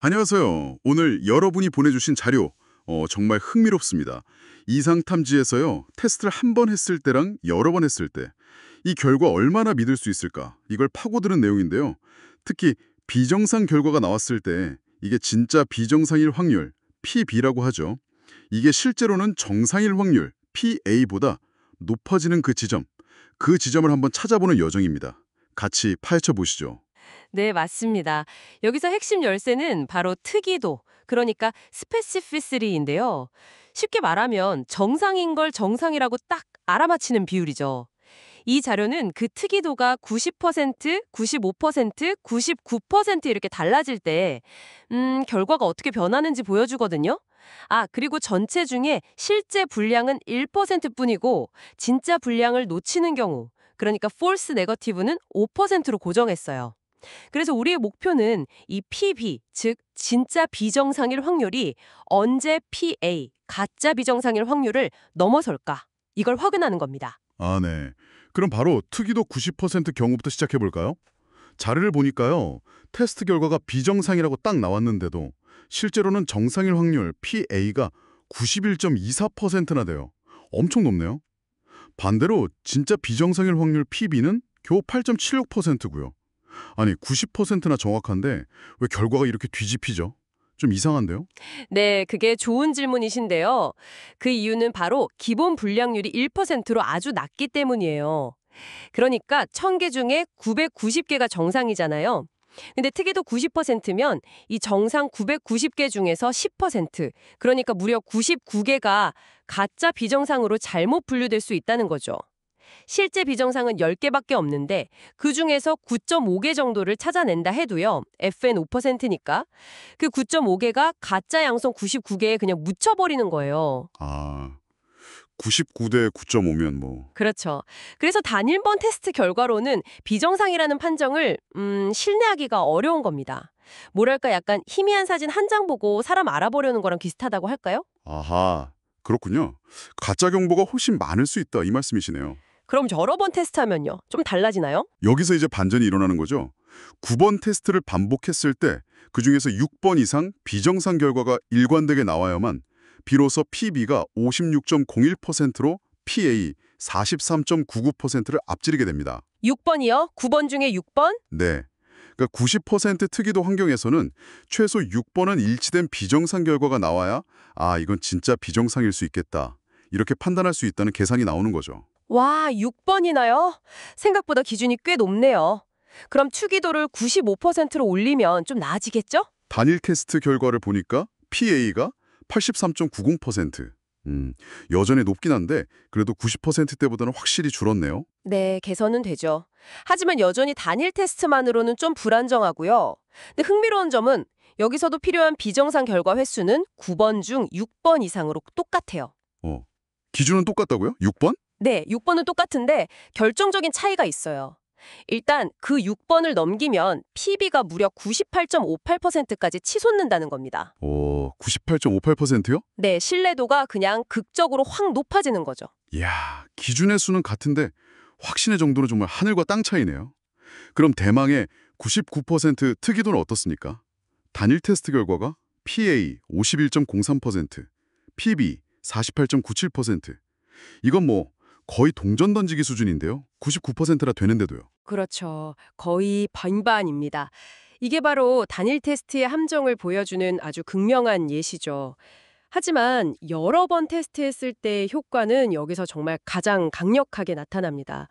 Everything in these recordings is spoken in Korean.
안녕하세요. 오늘 여러분이 보내주신 자료 정말 흥미롭습니다. 이상탐지에서요. 테스트를 한 번 했을 때랑 여러 번 했을 때 이 결과 얼마나 믿을 수 있을까? 이걸 파고드는 내용인데요. 특히 비정상 결과가 나왔을 때 이게 진짜 비정상일 확률, PB라고 하죠. 이게 실제로는 정상일 확률, PA보다 높아지는 그 지점을 한번 찾아보는 여정입니다. 같이 파헤쳐 보시죠. 네, 맞습니다. 여기서 핵심 열쇠는 바로 특이도, 그러니까 스페시피시티인데요. 쉽게 말하면 정상인 걸 정상이라고 딱 알아맞히는 비율이죠. 이 자료는 그 특이도가 90%, 95%, 99% 이렇게 달라질 때 결과가 어떻게 변하는지 보여주거든요. 아, 그리고 전체 중에 실제 분량은 1%뿐이고 진짜 분량을 놓치는 경우, 그러니까 false negative는 5%로 고정했어요. 그래서 우리의 목표는 이 PB, 즉 진짜 비정상일 확률이 언제 PA, 가짜 비정상일 확률을 넘어설까? 이걸 확인하는 겁니다. 아, 네. 그럼 바로 특이도 90% 경우부터 시작해 볼까요? 자료를 보니까요. 테스트 결과가 비정상이라고 딱 나왔는데도 실제로는 정상일 확률 PA가 91.24%나 돼요. 엄청 높네요. 반대로 진짜 비정상일 확률 PB는 겨우 8.76%고요. 아니 90%나 정확한데 왜 결과가 이렇게 뒤집히죠? 좀 이상한데요? 네, 그게 좋은 질문이신데요. 그 이유는 바로 기본 불량률이 1%로 아주 낮기 때문이에요. 그러니까 1000개 중에 990개가 정상이잖아요. 근데 특이도 90%면 이 정상 990개 중에서 10%, 그러니까 무려 99개가 가짜 비정상으로 잘못 분류될 수 있다는 거죠. 실제 비정상은 10개밖에 없는데 그중에서 9.5개 정도를 찾아낸다 해도요. FN 5%니까 그 9.5개가 가짜 양성 99개에 그냥 묻혀버리는 거예요. 아, 99대 9.5면 뭐. 그렇죠. 그래서 단일번 테스트 결과로는 비정상이라는 판정을 신뢰하기가 어려운 겁니다. 뭐랄까 약간 희미한 사진 한 장 보고 사람 알아보려는 거랑 비슷하다고 할까요? 아하, 그렇군요. 가짜 경보가 훨씬 많을 수 있다 이 말씀이시네요. 그럼 여러 번 테스트하면요. 좀 달라지나요? 여기서 이제 반전이 일어나는 거죠. 9번 테스트를 반복했을 때 그중에서 6번 이상 비정상 결과가 일관되게 나와야만 비로소 PB가 56.01%로 PA 43.99%를 앞지르게 됩니다. 6번이요? 9번 중에 6번? 네. 그러니까 90% 특이도 환경에서는 최소 6번은 일치된 비정상 결과가 나와야 이건 진짜 비정상일 수 있겠다. 이렇게 판단할 수 있다는 계산이 나오는 거죠. 와, 6번이나요? 생각보다 기준이 꽤 높네요. 그럼 추기도를 95%로 올리면 좀 나아지겠죠? 단일 테스트 결과를 보니까 PA가 83.90%. 여전히 높긴 한데 그래도 90%대보다는 확실히 줄었네요. 네, 개선은 되죠. 하지만 여전히 단일 테스트만으로는 좀 불안정하고요. 근데 흥미로운 점은 여기서도 필요한 비정상 결과 횟수는 9번 중 6번 이상으로 똑같아요. 어, 기준은 똑같다고요? 6번? 네, 6번은 똑같은데 결정적인 차이가 있어요. 일단 그 6번을 넘기면 PB가 무려 98.58%까지 치솟는다는 겁니다. 98.58%요? 네, 신뢰도가 그냥 극적으로 확 높아지는 거죠. 이야, 기준의 수는 같은데 확신의 정도는 정말 하늘과 땅 차이네요. 그럼 대망의 99% 특이도는 어떻습니까? 단일 테스트 결과가 PA 51.03%, PB 48.97%. 이건 뭐 거의 동전 던지기 수준인데요. 99%라 되는데도요. 그렇죠. 거의 반반입니다. 이게 바로 단일 테스트의 함정을 보여주는 아주 극명한 예시죠. 하지만 여러 번 테스트했을 때의 효과는 여기서 정말 가장 강력하게 나타납니다.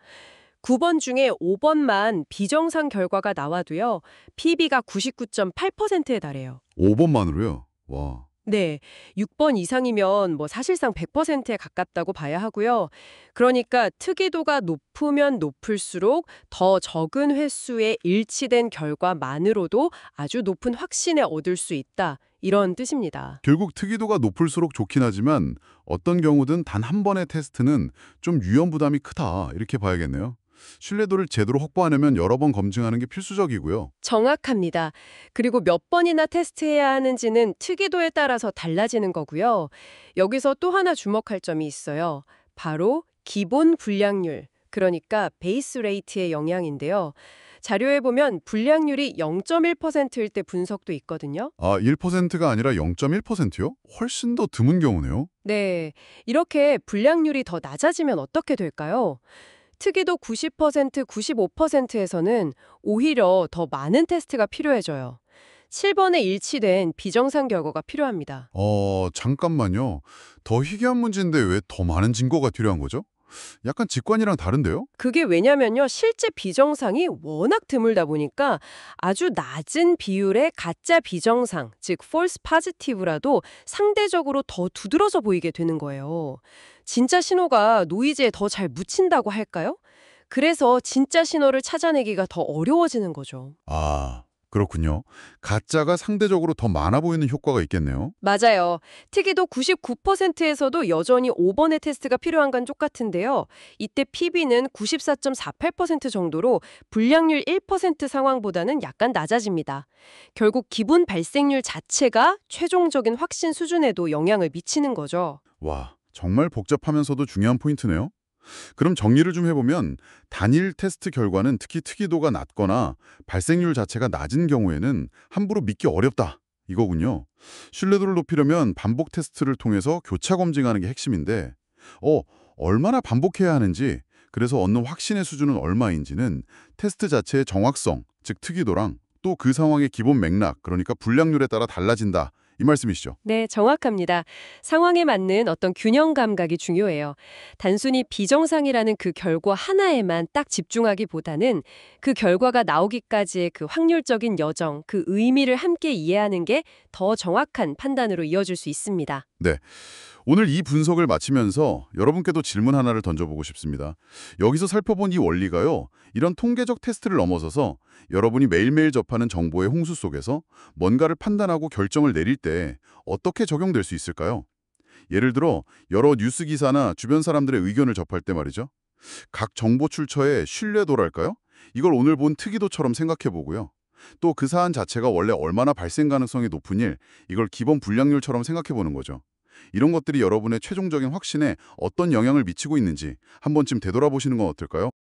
9번 중에 5번만 비정상 결과가 나와도요. PB가 99.8%에 달해요. 5번만으로요. 와. 네, 6번 이상이면 뭐 사실상 100%에 가깝다고 봐야 하고요. 그러니까 특이도가 높으면 높을수록 더 적은 횟수의 일치된 결과만으로도 아주 높은 확신에 얻을 수 있다. 이런 뜻입니다. 결국 특이도가 높을수록 좋긴 하지만 어떤 경우든 단 한 번의 테스트는 좀 위험 부담이 크다. 이렇게 봐야겠네요. 신뢰도를 제대로 확보하려면 여러 번 검증하는 게 필수적이고요. 정확합니다. 그리고 몇 번이나 테스트해야 하는지는 특이도에 따라서 달라지는 거고요. 여기서 또 하나 주목할 점이 있어요. 바로 기본 불량률, 그러니까 베이스 레이트의 영향인데요. 자료에 보면 불량률이 0.1%일 때 분석도 있거든요. 아, 1%가 아니라 0.1%요? 훨씬 더 드문 경우네요. 네, 이렇게 불량률이 더 낮아지면 어떻게 될까요? 특이도 90%, 95%에서는 오히려 더 많은 테스트가 필요해져요. 7번에 일치된 비정상 결과가 필요합니다. 잠깐만요. 더 희귀한 문제인데 왜 더 많은 증거가 필요한 거죠? 약간 직관이랑 다른데요? 그게 왜냐면요, 실제 비정상이 워낙 드물다 보니까 아주 낮은 비율의 가짜 비정상, 즉 false positive라도 상대적으로 더 두드러져 보이게 되는 거예요. 진짜 신호가 노이즈에 더 잘 묻힌다고 할까요? 그래서 진짜 신호를 찾아내기가 더 어려워지는 거죠. 아, 그렇군요. 가짜가 상대적으로 더 많아 보이는 효과가 있겠네요. 맞아요. 특이도 99%에서도 여전히 5번의 테스트가 필요한 건 똑같은데요. 이때 PB는 94.48% 정도로 불량률 1% 상황보다는 약간 낮아집니다. 결국 기본 발생률 자체가 최종적인 확신 수준에도 영향을 미치는 거죠. 와, 정말 복잡하면서도 중요한 포인트네요. 그럼 정리를 좀 해보면 단일 테스트 결과는 특히 특이도가 낮거나 발생률 자체가 낮은 경우에는 함부로 믿기 어렵다. 이거군요. 신뢰도를 높이려면 반복 테스트를 통해서 교차 검증하는 게 핵심인데 얼마나 반복해야 하는지, 그래서 얻는 확신의 수준은 얼마인지는 테스트 자체의 정확성, 즉 특이도랑 또 그 상황의 기본 맥락, 그러니까 불량률에 따라 달라진다. 이 말씀이시죠? 네, 정확합니다. 상황에 맞는 어떤 균형 감각이 중요해요. 단순히 비정상이라는 그 결과 하나에만 딱 집중하기보다는 그 결과가 나오기까지의 그 확률적인 여정, 그 의미를 함께 이해하는 게 더 정확한 판단으로 이어질 수 있습니다. 네. 오늘 이 분석을 마치면서 여러분께도 질문 하나를 던져보고 싶습니다. 여기서 살펴본 이 원리가요, 이런 통계적 테스트를 넘어서서 여러분이 매일매일 접하는 정보의 홍수 속에서 뭔가를 판단하고 결정을 내릴 때 어떻게 적용될 수 있을까요? 예를 들어 여러 뉴스 기사나 주변 사람들의 의견을 접할 때 말이죠. 각 정보 출처의 신뢰도랄까요? 이걸 오늘 본 특이도처럼 생각해 보고요. 또 그 사안 자체가 원래 얼마나 발생 가능성이 높은 일, 이걸 기본 불량률처럼 생각해 보는 거죠. 이런 것들이 여러분의 최종적인 확신에 어떤 영향을 미치고 있는지 한 번쯤 되돌아보시는 건 어떨까요?